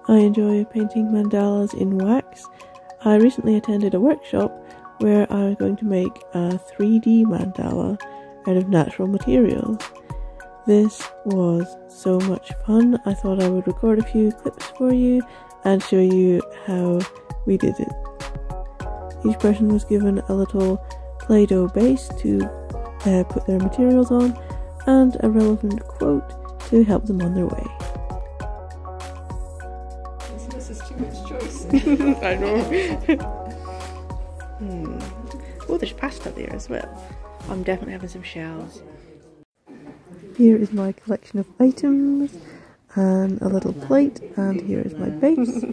I enjoy painting mandalas in wax. I recently attended a workshop where I was going to make a 3D mandala out of natural materials. This was so much fun. I thought I would record a few clips for you and show you how we did it. Each person was given a little Play-Doh base to put their materials on and a relevant quote to help them on their way. This is too much choice. I know. Oh, there's pasta there as well. I'm definitely having some shells. Here is my collection of items and a little plate, and here is my base.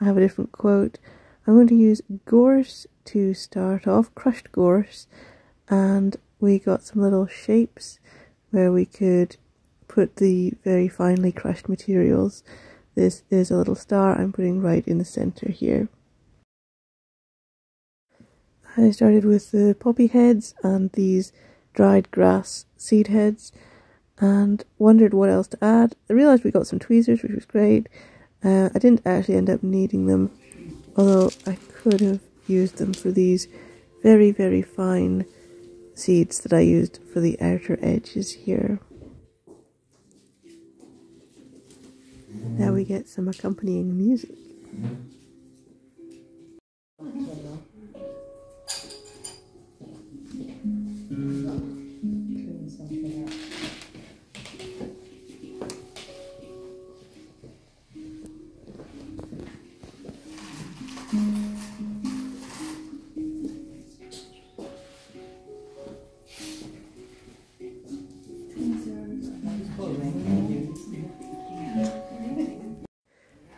I have a different quote. I'm going to use gorse to start off, crushed gorse, and we got some little shapes where we could put the very finely crushed materials. This is a little star I'm putting right in the center here. I started with the poppy heads and these dried grass seed heads and wondered what else to add. I realised we got some tweezers, which was great. I didn't actually end up needing them, although I could have used them for these very, very fine seeds that I used for the outer edges here. Now we get some accompanying music.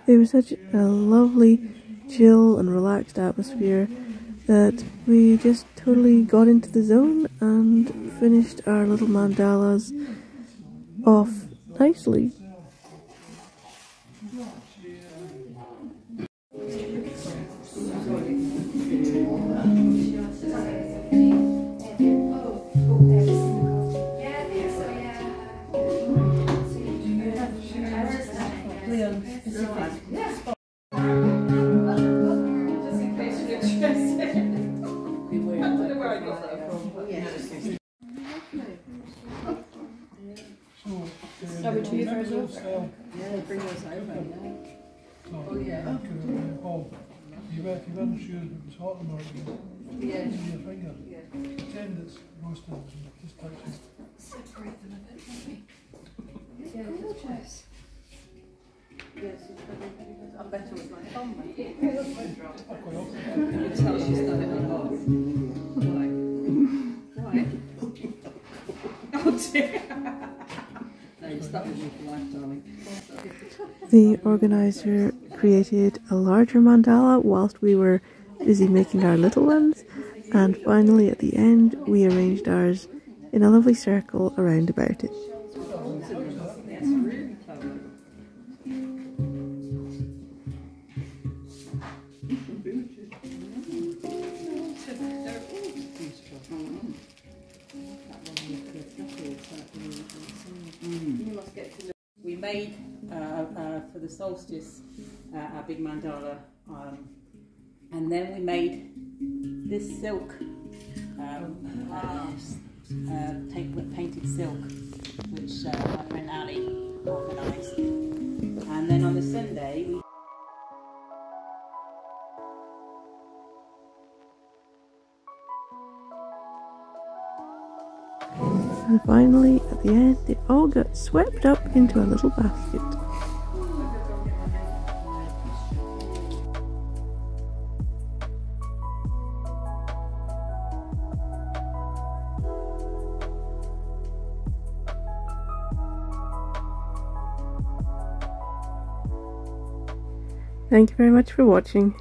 It was such a lovely, chill and relaxed atmosphere that we just totally got into the zone and finished our little mandalas off nicely. Are we too far over? Yeah, they bring us over. Oh yeah. If you weren't sure if it was hot or not, you use your finger. Pretend it's roasted and just touch it. Separate them a bit, maybe. Yeah, good choice. Yes, I bet it was my thumb. You can tell she's done it a lot. Why? Oh dear. No, you're stuck with me for life, darling. The organiser created a larger mandala whilst we were busy making our little ones, and finally at the end we arranged ours in a lovely circle around about it. That's really clever. We made for the solstice our big mandala, and then we made this silk, painted silk, which my friend Ali organised. And then on the Sunday we And finally, at the end, it all got swept up into a little basket. Thank you very much for watching.